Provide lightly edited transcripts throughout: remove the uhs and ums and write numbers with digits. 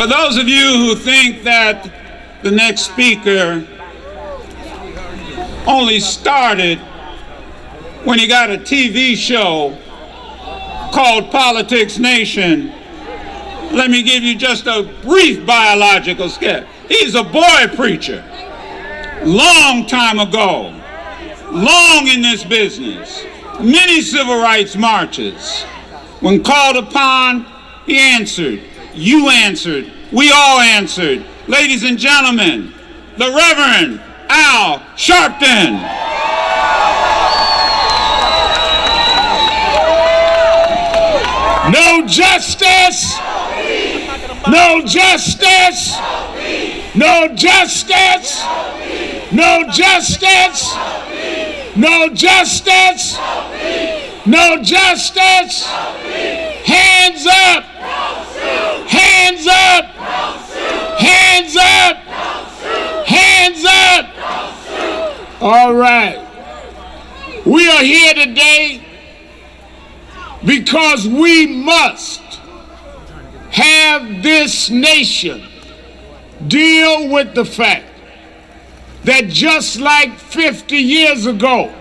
For those of you who think that the next speaker only started when he got a TV show called Politics Nation, let me give you just a brief biological sketch. He's a boy preacher, long time ago, long in this business, many civil rights marches. When called upon, he answered. You answered. We all answered. Ladies and gentlemen, the Reverend Al Sharpton. No justice. No justice. No justice. No justice. No justice. No justice. Hands up. Hands up. Hands up. Hands up. All right. We are here today because we must have this nation deal with the fact that just like 50 years ago,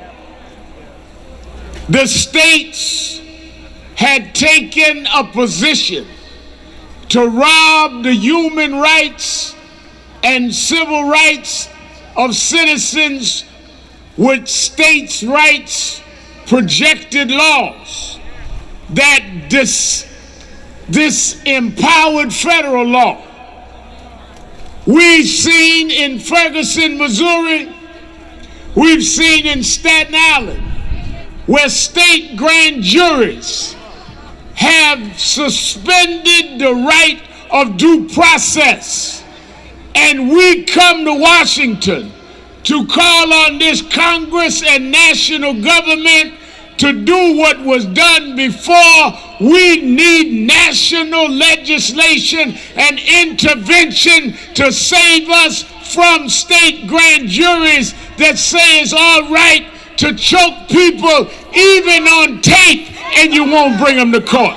the states had taken a position to rob the human rights and civil rights of citizens with states' rights projected laws that disempowered federal law. We've seen in Ferguson, Missouri, we've seen in Staten Island, where state grand juries have suspended the right of due process. And we come to Washington to call on this Congress and national government to do what was done before. We need national legislation and intervention to save us from state grand juries that say it's all right to choke people even on tape and you won't bring them to court.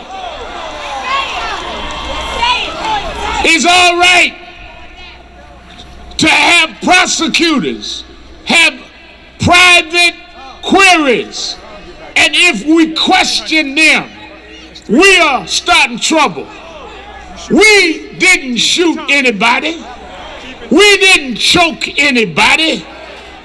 It's all right to have prosecutors have private queries, and if we question them, we are starting trouble. We didn't shoot anybody. We didn't choke anybody.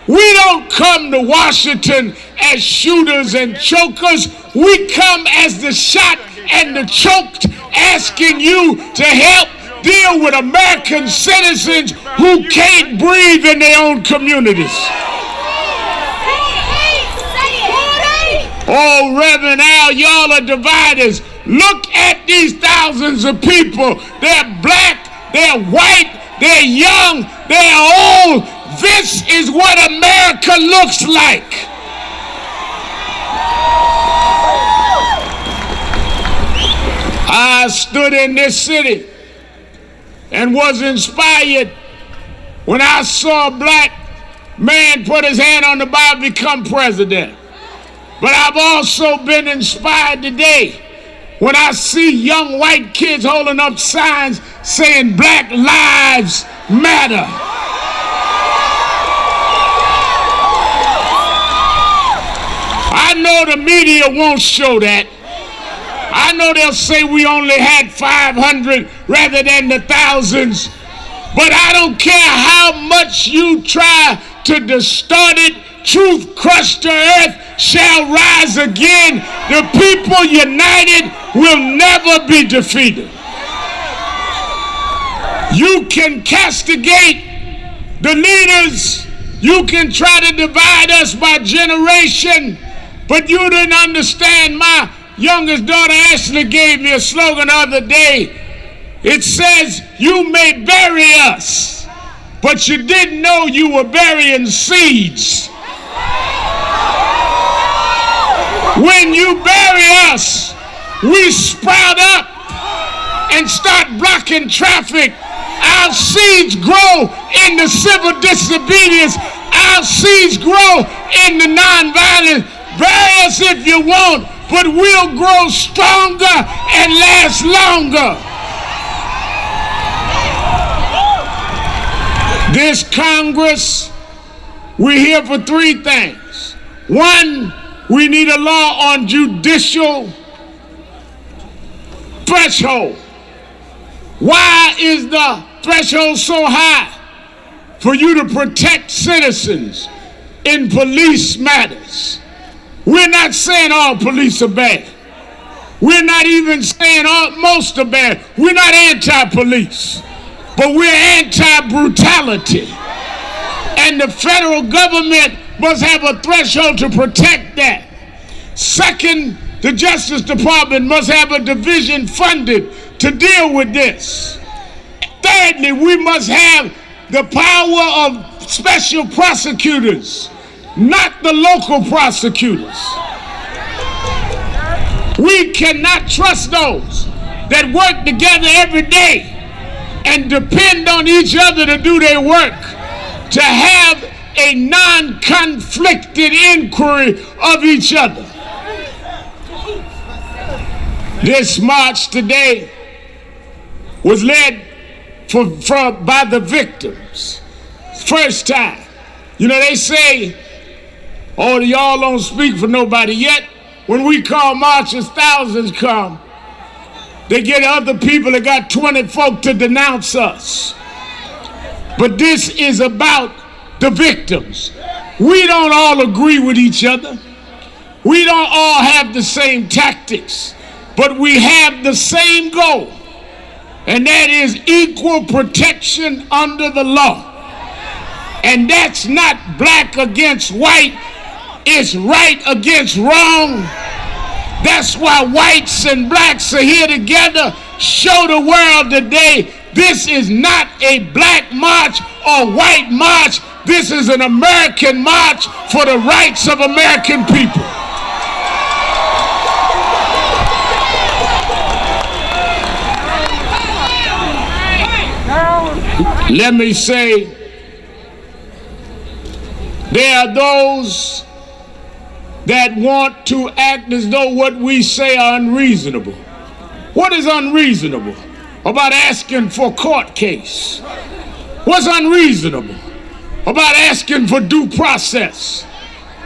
We don't come to Washington as shooters and chokers. We come as the shot and the choked, asking you to help deal with American citizens who can't breathe in their own communities. Oh, Reverend Al, y'all are dividers. Look at these thousands of people. They're black, they're white, they're young, they're old. This is what America looks like. I stood in this city and was inspired when I saw a black man put his hand on the Bible and become president. But I've also been inspired today when I see young white kids holding up signs saying Black Lives Matter. I know the media won't show that. I know they'll say we only had 500 rather than the thousands. But I don't care how much you try to distort it, truth crushed to earth shall rise again. The people united will never be defeated. You can castigate the leaders. You can try to divide us by generation. But you didn't understand. My youngest daughter Ashley gave me a slogan the other day. It says, you may bury us, but you didn't know you were burying seeds. When you bury us, we sprout up and start blocking traffic. Our seeds grow in the civil disobedience. Our seeds grow in the nonviolence. Bury us if you want, but we'll grow stronger and last longer. This Congress, we're here for three things. One, we need a law on judicial threshold. Why is the threshold so high? For you to protect citizens in police matters. We're not saying all police are bad. We're not even saying most are bad. We're not anti-police, but we're anti-brutality. And the federal government must have a threshold to protect that. Second, the Justice Department must have a division funded to deal with this. Thirdly, we must have the power of special prosecutors, not the local prosecutors. We cannot trust those that work together every day and depend on each other to do their work, to have a non-conflicted inquiry of each other. This march today was led by the victims. First time. You know, they say, oh, y'all don't speak for nobody yet. When we call marches, thousands come. They get other people that got 20 folk to denounce us. But this is about the victims. We don't all agree with each other. We don't all have the same tactics, but we have the same goal, and that is equal protection under the law. And that's not black against white, it's right against wrong. That's why whites and blacks are here together. Show the world today this is not a black march or white march. This is an American march for the rights of American people. Let me say, there are those that want to act as though what we say are unreasonable. What is unreasonable about asking for a court case? What's unreasonable about asking for due process?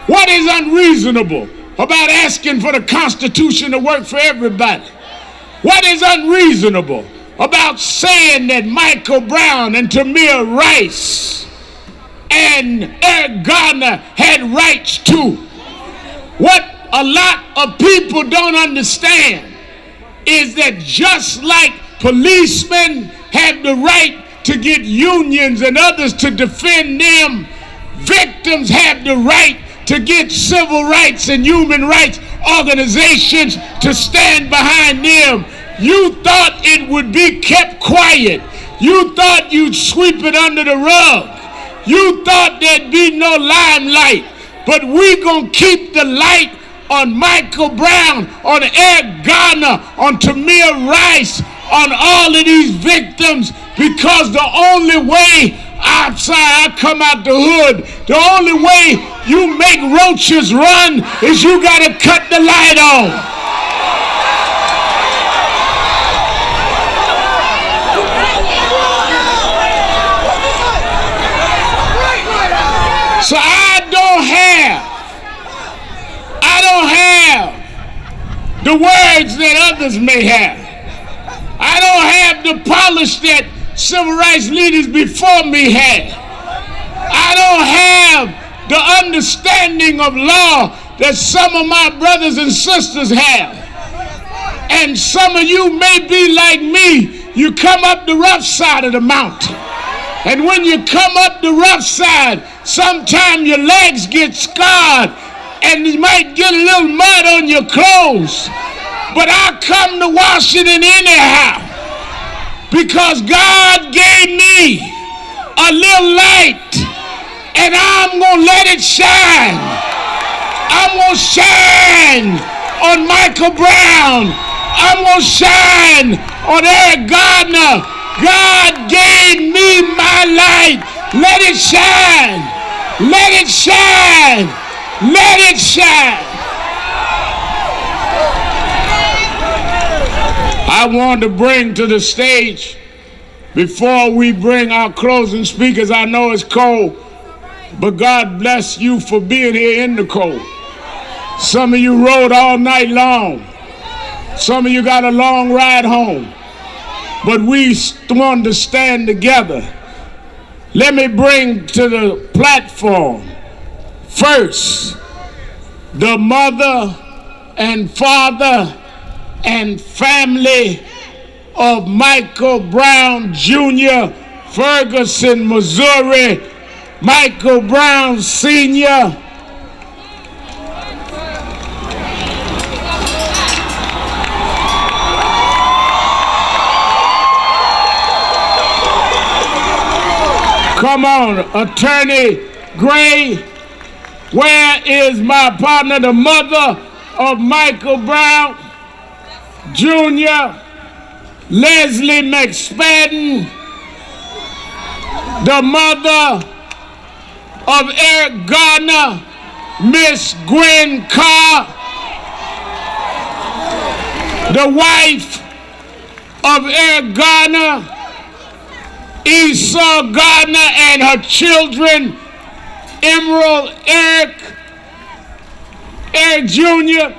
What is unreasonable about asking for the Constitution to work for everybody? What is unreasonable about saying that Michael Brown and Tamir Rice and Eric Garner had rights too? What a lot of people don't understand is that just like policemen have the right to get unions and others to defend them, victims have the right to get civil rights and human rights organizations to stand behind them. You thought it would be kept quiet. You thought you'd sweep it under the rug. You thought there'd be no limelight. But we're going to keep the light on Michael Brown, on Eric Garner, on Tamir Rice, on all of these victims, because the only way, I come out the hood, the only way you make roaches run is you got to cut the light on. So I don't have the words that others may have. I don't have the polish that civil rights leaders before me had. I don't have the understanding of law that some of my brothers and sisters have. And some of you may be like me. You come up the rough side of the mountain. And when you come up the rough side, sometimes your legs get scarred and you might get a little mud on your clothes. But I come to Washington anyhow because God gave me a little light and I'm going to let it shine. I'm going to shine on Michael Brown. I'm going to shine on Eric Garner. God gave me my light. Let it shine. Let it shine. Let it shine. I want to bring to the stage Before we bring our closing speakers, I know it's cold, but God bless you for being here in the cold. Some of you rode all night long. Some of you got a long ride home. But we want to stand together. Let me bring to the platform first the mother and father and family of Michael Brown Jr., Ferguson, Missouri. Michael Brown Sr. Come on, Attorney Gray. Where is my partner, the mother of Michael Brown Jr., Leslie McSpadden, the mother of Eric Garner, Miss Gwen Carr, the wife of Eric Garner, Esau Gardner, and her children, Emerald, Eric Jr.,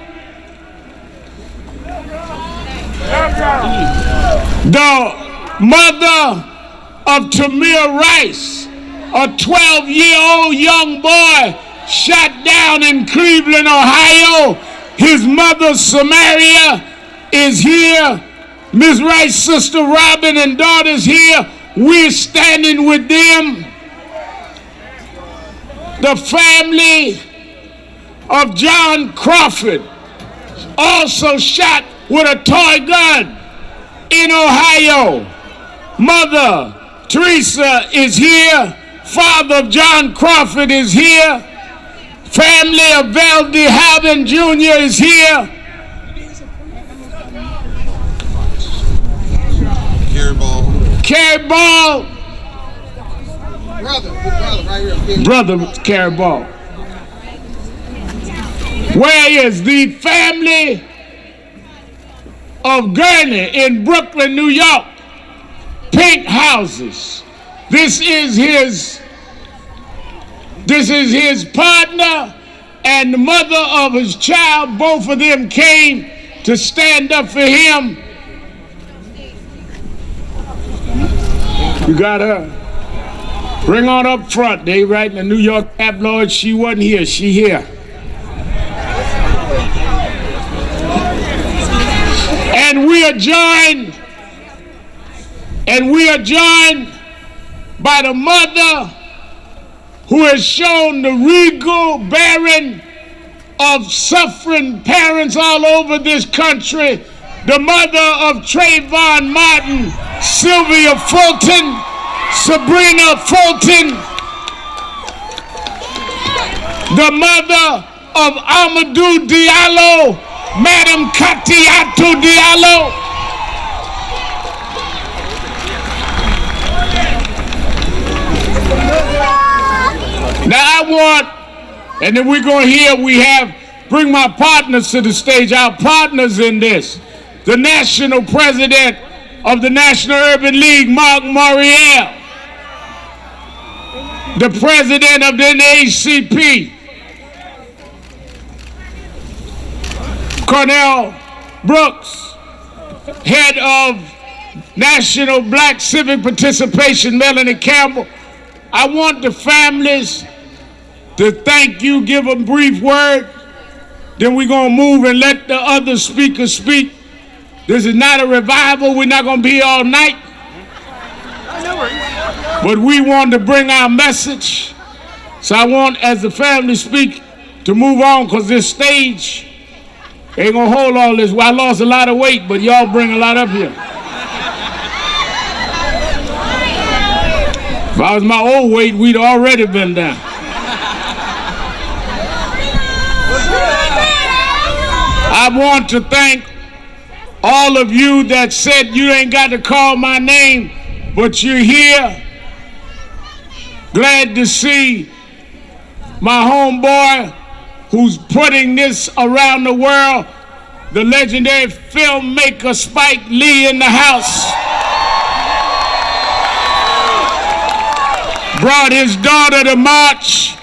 the mother of Tamir Rice, a 12-year-old young boy shot down in Cleveland, Ohio. His mother, Samaria, is here. Ms. Rice's sister, Robin, and daughters here. We're standing with them. The family of John Crawford, also shot with a toy gun in Ohio. Mother Teresa is here. Father of John Crawford is here. Family of Val DeHaven Jr. is here. Carrie Ball. Brother right here. Brother Carrie Ball. Where is the family of Gurney in Brooklyn, New York? Pink houses. This is his partner and the mother of his child. Both of them came to stand up for him. You got her. Bring on up front. They write in the New York tabloid, she wasn't here, she here. And we are joined by the mother who has shown the regal bearing of suffering parents all over this country, the mother of Trayvon Martin, Sylvia Fulton, Sabrina Fulton, the mother of Amadou Diallo, Madam Katiatou Diallo. Now I want, and then we're going to bring my partners to the stage, our partners in this. The national president of the National Urban League, Mark Morial. The president of the NAACP, Cornell Brooks. Head of National Black Civic Participation, Melanie Campbell. I want the families to thank you, give a brief word, then we're going to move and let the other speakers speak. This is not a revival. We're not going to be here all night. But we want to bring our message. So I want, as the family speak, to move on, because this stage ain't going to hold all this. Well, I lost a lot of weight, but y'all bring a lot up here. If I was my old weight, we'd already been down. I want to thank all of you that said you ain't got to call my name, but you're here. Glad to see my homeboy who's putting this around the world, the legendary filmmaker Spike Lee, in the house. brought his daughter to march.